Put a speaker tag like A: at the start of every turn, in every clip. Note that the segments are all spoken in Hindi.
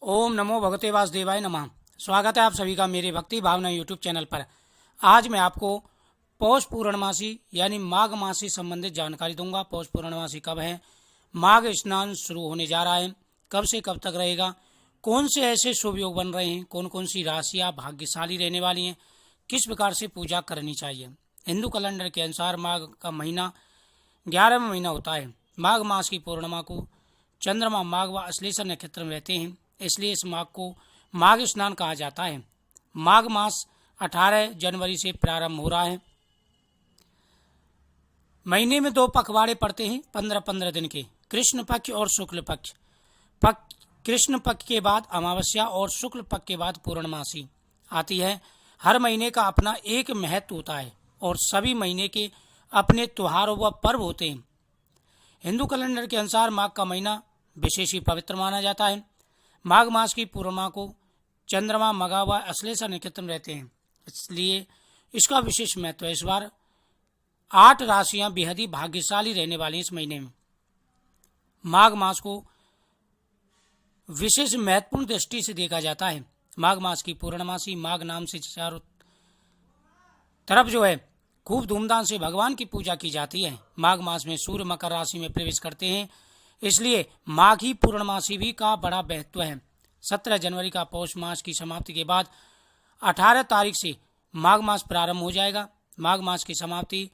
A: ओम नमो भगवते वासुदेवाय नमः। स्वागत है आप सभी का मेरे भक्ति भावना यूट्यूब चैनल पर। आज मैं आपको पौष पूर्णमासी यानी माघ मास से संबंधित जानकारी दूंगा। पौष पूर्णमासी कब है, माघ स्नान शुरू होने जा रहा है, कब से कब तक रहेगा, कौन से ऐसे शुभ योग बन रहे हैं, कौन कौन सी राशियाँ भाग्यशाली रहने वाली हैं, किस प्रकार से पूजा करनी चाहिए। हिंदू कैलेंडर के अनुसार माघ का महीना 11वां महीना होता है। माघ मास की पूर्णिमा को चंद्रमा माघ व अश्लेषा नक्षत्र में रहते हैं, इसलिए इस माघ को माघ स्नान कहा जाता है। माघ मास 18 जनवरी से प्रारंभ हो रहा है। महीने में 2 पखवाड़े पड़ते हैं 15-15 दिन के, कृष्ण पक्ष और शुक्ल पक्ष। कृष्ण पक्ष के बाद अमावस्या और शुक्ल पक्ष के बाद पूर्णमासी आती है। हर महीने का अपना एक महत्व होता है और सभी महीने के अपने त्योहार व पर्व होते हैं। हिंदू कैलेंडर के अनुसार माघ का महीना विशेष ही पवित्र माना जाता है। माघ मास की पूर्णिमा को चंद्रमा मघा व अश्लेषा नक्षत्र में रहते हैं, इसलिए इसका विशेष महत्व है। इस बार 8 राशियां बेहद ही भाग्यशाली रहने वाली इस महीने में। माघ मास को विशेष महत्वपूर्ण दृष्टि से देखा जाता है। माघ मास की पूर्णमासी माघ नाम से चारों तरफ खूब धूमधाम से भगवान की पूजा की जाती है। माघ मास में सूर्य मकर राशि में प्रवेश करते हैं, इसलिए माघी पूर्णमासी भी का बड़ा महत्व है। 17 जनवरी का पौष मास की समाप्ति के बाद 18 तारीख से माघ मास प्रारंभ हो जाएगा। माघ मास की समाप्ति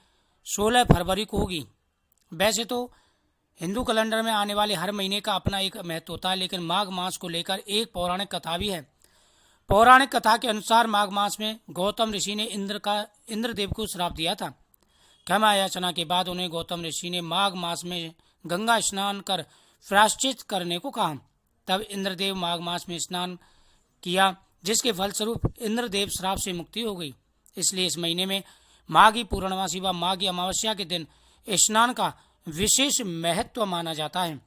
A: 16 फरवरी को होगी। वैसे तो हिंदू कैलेंडर में आने वाले हर महीने का अपना एक महत्व होता है, लेकिन माघ मास को लेकर एक पौराणिक कथा भी है। पौराणिक कथा के अनुसार माघ मास में गौतम ऋषि ने इंद्रदेव को श्राप दिया था। क्षमा याचना के बाद उन्हें गौतम ऋषि ने माघ मास में गंगा स्नान कर प्रायश्चित करने को कहा। तब इंद्रदेव माघ मास में स्नान किया, जिसके फलस्वरूप इंद्रदेव श्राप से मुक्ति हो गई। इसलिए इस महीने में माघी पूर्णमासी व माघी अमावस्या के दिन स्नान का विशेष महत्व माना जाता है।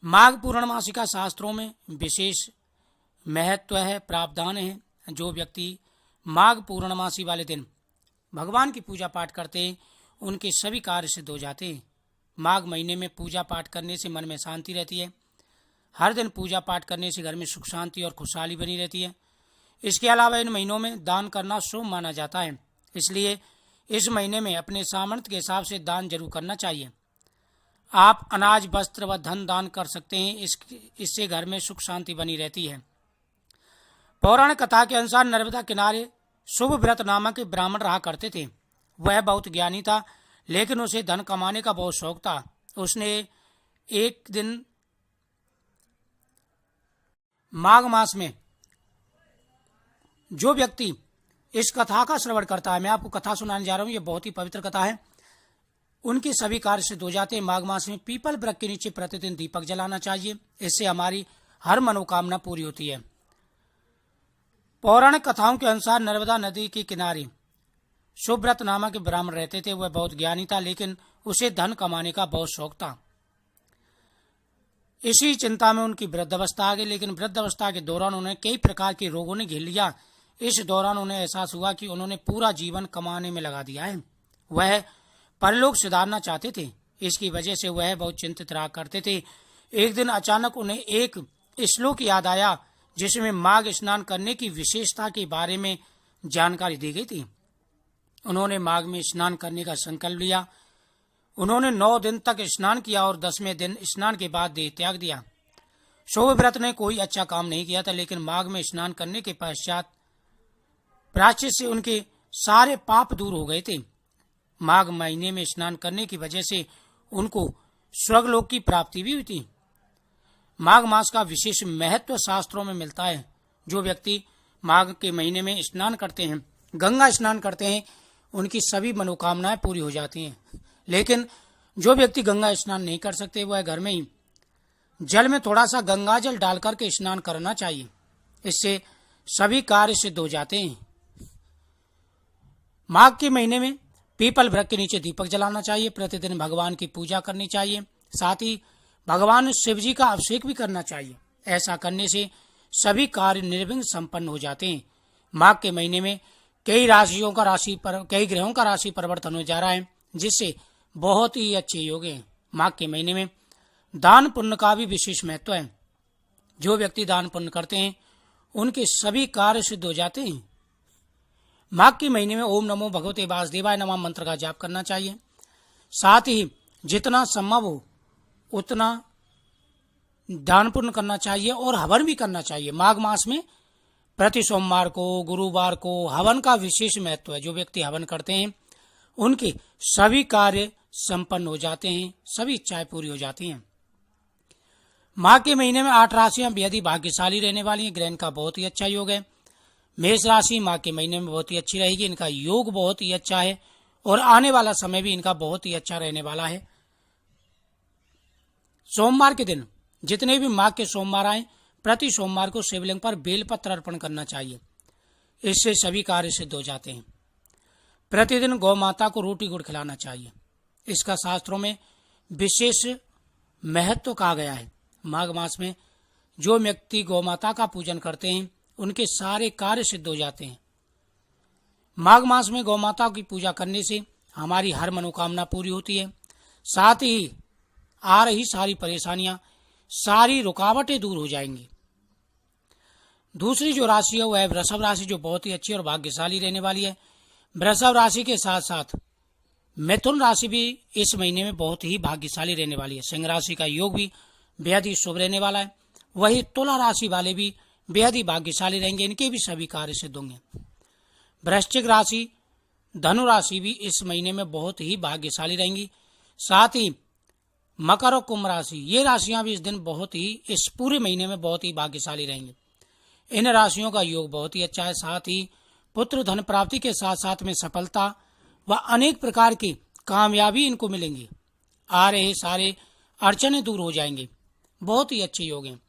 A: माघ पूर्णमासी का शास्त्रों में विशेष महत्व है, प्रावधान है। जो व्यक्ति माघ पूर्णमासी वाले दिन भगवान की पूजा पाठ करते हैं, उनके सभी कार्य सिद्ध हो जाते हैं। माघ महीने में पूजा पाठ करने से मन में शांति रहती है। हर दिन पूजा पाठ करने से घर में सुख शांति और खुशहाली बनी रहती है। इसके अलावा इन महीनों में दान करना शुभ माना जाता है, इसलिए इस महीने में अपने सामर्थ्य के हिसाब से दान जरूर करना चाहिए। आप अनाज, वस्त्र व धन दान कर सकते हैं, इससे घर में सुख शांति बनी रहती है। पौराणिक कथा के अनुसार नर्मदा किनारे शुभव्रत नामक ब्राह्मण रहा करते थे। वह बहुत ज्ञानी था, लेकिन उसे धन कमाने का बहुत शौक था। उसने एक दिन माघ मास में जो व्यक्ति इस कथा का श्रवण करता है, मैं आपको कथा सुनाने जा रहा हूँ, ये बहुत ही पवित्र कथा है, उनके सभी कार्य सिद्ध हो जाते हैं। माघ मास में पीपल वृक्ष के नीचे प्रतिदिन दीपक जलाना चाहिए, इससे हमारी हर मनोकामना पूरी होती है। पौराणिक कथाओं के अनुसार नर्मदा नदी के किनारे शुभव्रत नामक ब्राह्मण रहते थे। वह बहुत ज्ञानी था, लेकिन उसे धन कमाने का बहुत शौक था। इसी चिंता में उनकी वृद्धावस्था आ गई, लेकिन वृद्धावस्था के दौरान उन्हें कई प्रकार के रोगों ने घेर लिया। इस दौरान उन्हें एहसास हुआ कि उन्होंने पूरा जीवन कमाने में लगा दिया है। वह परलोक सुधारना चाहते थे, इसकी वजह से वह बहुत चिंतित रहा करते थे। एक दिन अचानक उन्हें एक श्लोक याद आया, जिसमें माघ स्नान करने की विशेषता के बारे में जानकारी दी गई थी। उन्होंने माघ में स्नान करने का संकल्प लिया। उन्होंने 9 दिन तक स्नान किया और 10वें दिन स्नान के बाद देह त्याग दिया। शुभव्रत ने कोई अच्छा काम नहीं किया था, लेकिन माघ में स्नान करने के पश्चात प्रायश्चित से उनके सारे पाप दूर हो गए थे। माघ महीने में स्नान करने की वजह से उनको स्वर्गलोक की प्राप्ति भी हुई थी। माघ मास का विशेष महत्व शास्त्रों में मिलता है। जो व्यक्ति माघ के महीने में स्नान करते हैं, गंगा स्नान करते हैं, उनकी सभी मनोकामनाएं पूरी हो जाती हैं। लेकिन जो व्यक्ति गंगा स्नान नहीं कर सकते, वह घर में ही जल में थोड़ा सा गंगा जल डाल करके स्नान करना चाहिए, इससे सभी कार्य सिद्ध हो जाते हैं। माघ के महीने में पीपल वृक्ष के नीचे दीपक जलाना चाहिए, प्रतिदिन भगवान की पूजा करनी चाहिए, साथ ही भगवान शिव जी का अभिषेक भी करना चाहिए। ऐसा करने से सभी कार्य निर्विघ्न संपन्न हो जाते हैं। माघ के महीने में कई ग्रहों का राशि परिवर्तन हो जा रहा है, जिससे बहुत ही अच्छे योग हैं। माघ के महीने में दान पुण्य का भी विशेष महत्व है। जो व्यक्ति दान पुण्य करते हैं उनके सभी कार्य सिद्ध हो जाते हैं। माघ के महीने में ओम नमो भगवते वासुदेवाय नमः मंत्र का जाप करना चाहिए। साथ ही जितना संभव हो उतना दान पुण्य करना चाहिए और हवन भी करना चाहिए। माघ मास में प्रति सोमवार को, गुरुवार को हवन का विशेष महत्व है। जो व्यक्ति हवन करते हैं उनके सभी कार्य संपन्न हो जाते हैं, सभी इच्छाएं पूरी हो जाती हैं। माघ के महीने में 8 राशियां बेहद ही भाग्यशाली रहने वाली हैं। ग्रहण का बहुत ही अच्छा योग है। मेष राशि माघ के महीने में बहुत ही अच्छी रहेगी। इनका योग बहुत ही अच्छा है और आने वाला समय भी इनका बहुत ही अच्छा रहने वाला है। सोमवार के दिन जितने भी माघ के सोमवार आए, प्रति सोमवार को शिवलिंग पर बेलपत्र अर्पण करना चाहिए। इससे सभी कार्य सिद्ध हो जाते हैं। प्रतिदिन गौ माता को रोटी गुड़ खिलाना चाहिए। इसका शास्त्रों में विशेष महत्व कहा गया है। माघ मास में जो व्यक्ति गौ माता का पूजन करते हैं उनके सारे कार्य सिद्ध हो जाते हैं। माघ मास में गौ माता की पूजा करने से हमारी हर मनोकामना पूरी होती है। साथ ही आ रही सारी परेशानियां, सारी रुकावटें दूर हो जाएंगी। दूसरी जो राशि है वो है वृषभ राशि, जो बहुत ही अच्छी और भाग्यशाली रहने वाली है। वृषभ राशि के साथ साथ मिथुन राशि भी इस महीने में बहुत ही भाग्यशाली रहने वाली है। सिंह राशि का योग भी बेहद ही शुभ रहने वाला है। वही तुला राशि वाले भी बेहद ही भाग्यशाली रहेंगे। इनके भी सभी कार्य सिद्ध होंगे। वृश्चिक राशि, धनु राशि भी इस महीने में बहुत ही भाग्यशाली रहेंगी। साथ ही मकर और कुंभ राशि, ये राशियां भी इस दिन बहुत ही, इस पूरे महीने में बहुत ही भाग्यशाली रहेंगी। इन राशियों का योग बहुत ही अच्छा है। साथ ही पुत्र धन प्राप्ति के साथ साथ में सफलता व अनेक प्रकार की कामयाबी इनको मिलेंगी। आ रहे सारे अड़चने दूर हो जाएंगे। बहुत ही अच्छे योग हैं।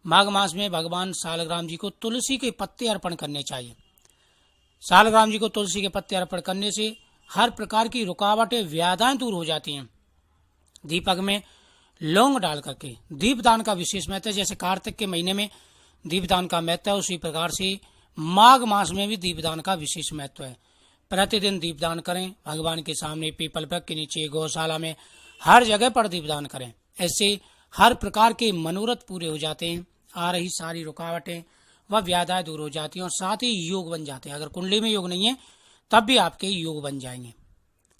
A: माघ मास में भगवान सालग्राम जी को तुलसी के पत्ते अर्पण करने चाहिए। सालग्राम जी को तुलसी के पत्ते अर्पण करने से हर प्रकार की रुकावटें, व्याधाएं दूर हो जाती हैं। दीपक में लौंग डाल करके दीपदान का विशेष महत्व है। जैसे कार्तिक के महीने में दीपदान का महत्व है, उसी प्रकार से माघ मास में भी दीपदान का विशेष महत्व है। प्रतिदिन दीपदान करें। भगवान के सामने, पीपल वृक्ष के नीचे, गौशाला में, हर जगह पर दीपदान करें। ऐसे हर प्रकार के मनोरथ पूरे हो जाते हैं। आ रही सारी रुकावटें व व्याधाएं दूर हो जाती हैं और साथ ही योग बन जाते हैं। अगर कुंडली में योग नहीं है तब भी आपके योग बन जाएंगे।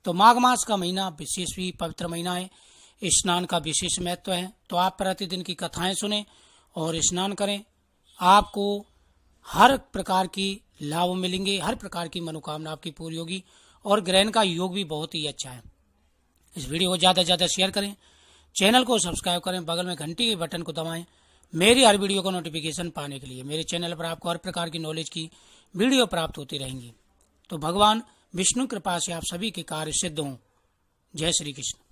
A: तो माघ मास का महीना विशेष भी पवित्र महीना है। स्नान का विशेष महत्व है। तो आप प्रतिदिन की कथाएं सुने और स्नान करें। आपको हर प्रकार की लाभ मिलेंगे, हर प्रकार की मनोकामना आपकी पूरी होगी और ग्रहण का योग भी बहुत ही अच्छा है। इस वीडियो को ज़्यादा से ज़्यादा शेयर करें, चैनल को सब्सक्राइब करें, बगल में घंटी के बटन को दबाएं मेरी हर वीडियो को नोटिफिकेशन पाने के लिए। मेरे चैनल पर आपको हर प्रकार की नॉलेज की वीडियो प्राप्त होती रहेंगी। तो भगवान विष्णु कृपा से आप सभी के कार्य सिद्ध हों। जय श्री कृष्ण।